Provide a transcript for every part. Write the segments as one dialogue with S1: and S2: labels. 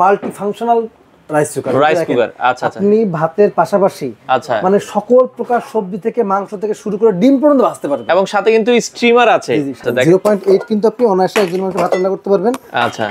S1: Multi functional rice cooker.
S2: আচ্ছা আচ্ছা।
S1: আপনি ভাতের পাশাপাশি
S2: আচ্ছা
S1: মানে সকল প্রকার সবজি থেকে মাংস থেকে শুরু করে ডিম পর্যন্ত ভাজতে পারবেন,
S2: এবং সাথে কিন্তু স্টিমার আছে।
S1: 0.8 কিন্তু আপনি অনায়াসে একজন মানুষ ভাত রান্না করতে পারবেন।
S2: আচ্ছা,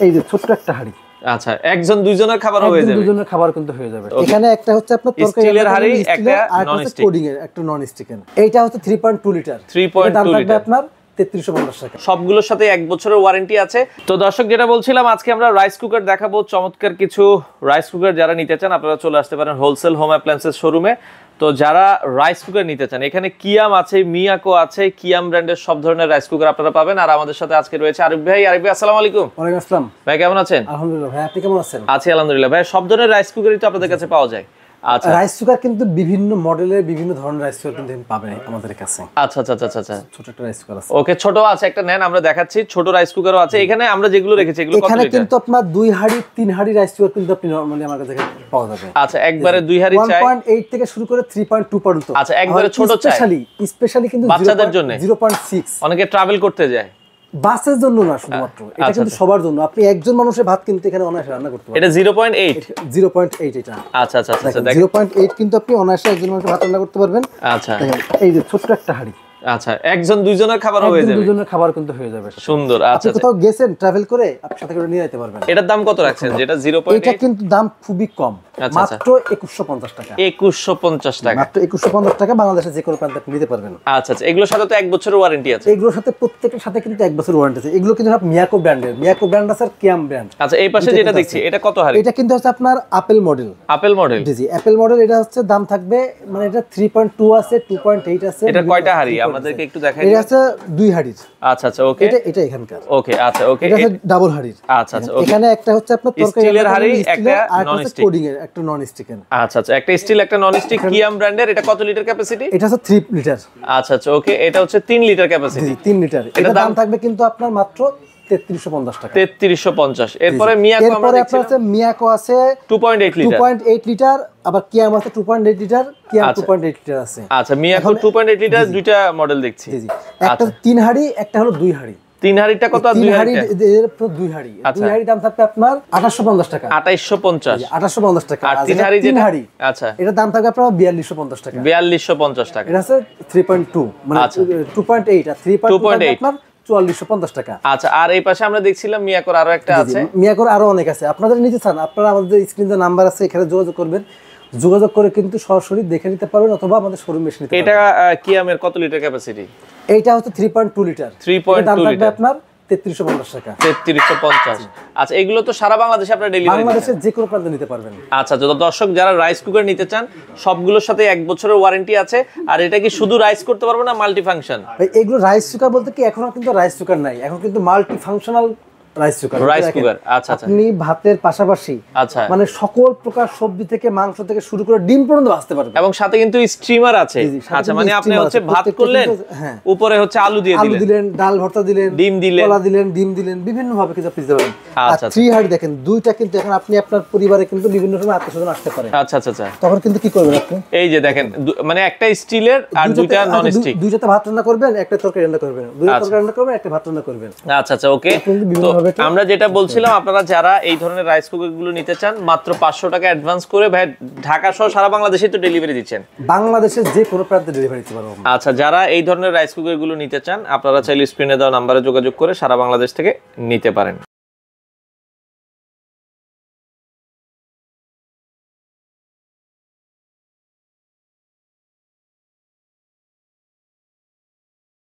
S1: এই যে ছোট্ট একটা হাঁড়ি,
S2: আচ্ছা একজন দুইজনের খাবার হয়ে যাবে,
S1: দুজনের খাবার কিন্তু হয়ে যাবে। এখানে একটা হচ্ছে আপনার তরকারি
S2: স্টিলের হাঁড়ি, একটা নন স্টিক,
S1: কোডিং এর একটা নন স্টিক। এইটা হচ্ছে 3.2 লিটার,
S2: 3.2 লিটার,
S1: আপনার 3350 টাকা।
S2: সবগুলোর সাথে 1 বছরের ওয়ারেন্টি আছে। তো দর্শক, যেটা বলছিলাম, আজকে আমরা রাইস কুকার দেখাবো, চমৎকার কিছু রাইস কুকার। যারা নিতে চান আপনারা চলে আসতে পারেন হোলসেল হোম অ্যাপ্লায়েন্সেস শোরুমে। তো যারা রাইস কুকার নিতে চান, এখানে কিয়াম আছে, মিয়াকো আছে, কিয়াম ব্র্যান্ডের সব ধরনের রাইস কুকার আপনারা পাবেন। আর আমাদের সাথে আজকে রয়েছে আরিফ ভাই। আরিফ ভাই আসসালামু আলাইকুম।
S1: ওয়ালাইকুম আসসালাম
S2: ভাই, কেমন আছেন?
S1: আলহামদুলিল্লাহ ভাই, আপনি কেমন আছেন?
S2: আছি আলহামদুলিল্লাহ। ভাই, সব ধরনের রাইস কুকারই তো আপনাদের কাছে পাওয়া যায়? আচ্ছা,
S1: রাইস কুকার কিন্তু বিভিন্ন মডেলের বিভিন্ন ধরনের রাইস কুকার কিন্তু পাবেন আমাদের কাছে।
S2: আচ্ছা আচ্ছা আচ্ছা আচ্ছা।
S1: ছোট একটা রাইস কুকার আছে।
S2: ওকে, ছোট আছে একটা, নেন আমরা দেখাচ্ছি। ছোট রাইস কুকারও আছে এখানে। আমরা যেগুলো রেখেছি এগুলো কত লিটার?
S1: এখানে কিন্তু আপনার 2 হাঁড়ি 3 হাঁড়ি রাইস কুকার কিন্তু আপনি নরমালি আমার কাছে পাওয়া যাবে।
S2: আচ্ছা, একবারে 2 হাঁড়ি চাই
S1: 1.8 থেকে শুরু করে 3.2 পর্যন্ত।
S2: আচ্ছা, একবারে ছোট চাই।
S1: স্পেশালি কিন্তু
S2: বাচ্চাদের জন্য
S1: 0.6।
S2: অনেকে ট্রাভেল করতে যায়,
S1: বাসের জন্য না শুধুমাত্র, এটা কিন্তু সবার জন্য। আপনি একজন মানুষের ভাত কিন্তু এখানে অনায়াসে রান্না করতে পারবেন।
S2: এটা 0.8
S1: এটা।
S2: আচ্ছা আচ্ছা আচ্ছা।
S1: 0.8 কিন্তু আপনি অনায়াসে একজন মানুষের ভাত রান্না করতে পারবেন।
S2: আচ্ছা,
S1: এই যে ছোট্ট একটা হাঁড়ি।
S2: আচ্ছা, একজন দুইজনের খাবার হয়ে যাবে,
S1: দুজনের খাবার কিন্তু হয়ে যাবে।
S2: সুন্দর। আচ্ছা,
S1: আপনি কোথাও গেছেন ট্রাভেল করে, আপনি সাথে করে নিয়ে যেতে পারবেন।
S2: এটার দাম কত রাখছেন যেটা 0.8?
S1: এটা কিন্তু দাম খুবই কম, মাত্র 2150 টাকা।
S2: 2150 টাকা,
S1: মাত্র 2150 টাকা। বাংলাদেশে যে কোনো প্রান্তে আপনি নিতে পারবেন।
S2: আচ্ছা আচ্ছা। এগুলোর সাথে তো 1 বছরের ওয়ারেন্টি আছে?
S1: এগুলোর সাথে প্রত্যেকটার সাথে কিন্তু 1 বছর ওয়ারেন্টি আছে। এগুলো কিন্তু সব মিয়াকো ব্র্যান্ডের। মিয়াকো ব্র্যান্ড আছে আর কিয়াম ব্র্যান্ড।
S2: আচ্ছা, এই পাশে যেটা দেখছি এটা কত হাড়ি?
S1: এটা কিন্তু হচ্ছে আপনার আপেল মডেল।
S2: Apple model?
S1: জি জি, আপেল মডেল। এটা হচ্ছে দাম থাকবে মানে এটা 3.2 আছে, 2.8 আছে।
S2: এটা কয়টা হাড়ি আমাদেরকে একটু দেখাই?
S1: এটা আছে 2 হাড়ির।
S2: আচ্ছা আচ্ছা, ওকে।
S1: এটা এখানকার।
S2: ওকে, আচ্ছা ওকে।
S1: এটা হচ্ছে ডাবল হাড়ির।
S2: আচ্ছা আচ্ছা, ওকে।
S1: এখানে একটা হচ্ছে আপনার তরকারি
S2: স্টিলের হাড়ি, একটা নন স্টিক।
S1: কোডিং এর একটা নন স্টিক।
S2: আচ্ছা আচ্ছা, একটা স্টিল একটা নন স্টিক কিয়াম ব্র্যান্ডের। এটা কত লিটার ক্যাপাসিটি?
S1: এটা হচ্ছে 3 লিটার।
S2: আচ্ছা আচ্ছা, ওকে। এটা হচ্ছে 3 লিটার ক্যাপাসিটি।
S1: 3 লিটার। এটা দাম থাকবে কিন্তু আপনার মাত্র 3350 টাকা।
S2: 3350। এরপরে মিয়াকো আমরা দেখছি,
S1: আপনার আছে মিয়াকো আছে
S2: 2.8 লিটার।
S1: 2.8 লিটার। আবার কিয়াম আছে 2.8 লিটার। কিয়াম 2.8 লিটার আছে।
S2: আচ্ছা, মিয়াকো 2.8 লিটার দুইটা মডেল দেখছি।
S1: জি জি। একটা 3 হাঁড়ি, একটা হলো 2 হাঁড়ি।
S2: 3 হাঁড়িটা কত আর 2 হাঁড়ি?
S1: 2 হাঁড়ি। 2 হাঁড়ি দাম থাকবে আপনার 2850 টাকা।
S2: 2850।
S1: 2850 টাকা।
S2: আর 3 হাঁড়ি যেটা? আচ্ছা,
S1: এটা দাম থাকবে আপনার 4250 টাকা।
S2: 4250 টাকা।
S1: এটা আছে 3.2 মানে 2.8 আর 3.2 আপনার 4450 টাকা।
S2: আচ্ছা, আর এই পাশে আমরা দেখছিলাম মিয়াকোর আরো একটা আছে।
S1: মিয়াকোর আরো অনেক আছে। আপনাদের নিতে চান আপনারা আমাদের স্ক্রিনে নাম্বার আছে, এখানে যোগাযোগ করবেন। যোগাযোগ করে কিন্তু সরাসরি দেখে নিতে পারবেন, অথবা আমাদের শোরুমে এসে নিতে পারবেন।
S2: এটা কিয়ামের কত লিটার ক্যাপাসিটি?
S1: এইটা হচ্ছে 3.2 লিটার।
S2: 3.2 লিটার।
S1: আপনার 3350 টাকা।
S2: 3350। আচ্ছা, এগুলো তো সারা বাংলাদেশে আপনারা ডেলিভারি দিচ্ছেন?
S1: বাংলাদেশের যে কোনো প্রান্তে নিতে পারবেন।
S2: আচ্ছা, তো দর্শক যারা রাইস কুকার নিতে চান, সবগুলোর সাথে 1 বছরের ওয়ারেন্টি আছে। আর এটা কি শুধু রাইস করতে পারবো না মাল্টি ফাংশন?
S1: এগুলো রাইস কুকার বলতে কি, এখনো কিন্তু রাইস কুকার নাই, এখন কিন্তু মাল্টি ফাংশনাল রাইস কুকার।
S2: আচ্ছা আচ্ছা।
S1: আপনি ভাতের পাশাপাশি
S2: আচ্ছা
S1: মানে সকল প্রকার সবজি থেকে মাংস থেকে শুরু করে ডিম পর্যন্ত ভাজতে পারবেন,
S2: এবং সাথে কিন্তু স্টিমার আছে। আচ্ছা, মানে আপনি হচ্ছে ভাত করলেন, উপরে হচ্ছে আলু দিয়ে
S1: দিলেন, ডাল ভর্তা দিলেন,
S2: ডিম দিলেন,
S1: কলা দিলেন, ডিম দিলেন, বিভিন্ন ভাবে কিন্তু আপনি দিতে পারেন।
S2: আচ্ছা,
S1: 3 হাঁড়ি দেখেন, দুইটা কিন্তু এখন আপনি আপনার পরিবারে কিন্তু বিভিন্ন সময় আত্মীয়স্বজন আসতে পারে।
S2: আচ্ছা আচ্ছা আচ্ছা।
S1: তখন কিন্তু কি করবেন আপনি?
S2: এই যে দেখেন, মানে একটা স্টিলের আর দুইটা নন স্টিক।
S1: দুইটাতে ভাত রান্না করবেন, একটা তরকারি রান্না করবেন, দুইটা তরকারি রান্না করবেন, একটা ভাত রান্না করবেন।
S2: আচ্ছা আচ্ছা, ওকে। তো আমরা যেটা বলছিলাম, আপনারা যারা এই ধরনের রাইস কুকার গুলো নিতে চান, মাত্র 500 টাকা অ্যাডভান্স করে, ভাই ঢাকা সহ সারা বাংলাদেশে তো ডেলিভারি দিচ্ছেন?
S1: বাংলাদেশের যে কোনো প্রান্তে ডেলিভারি দিতে পারবো।
S2: আচ্ছা, যারা এই ধরনের রাইস কুকার গুলো নিতে চান, আপনারা চাইলে স্ক্রিনে দেওয়া নম্বরে যোগাযোগ করে সারা বাংলাদেশ থেকে নিতে পারেন।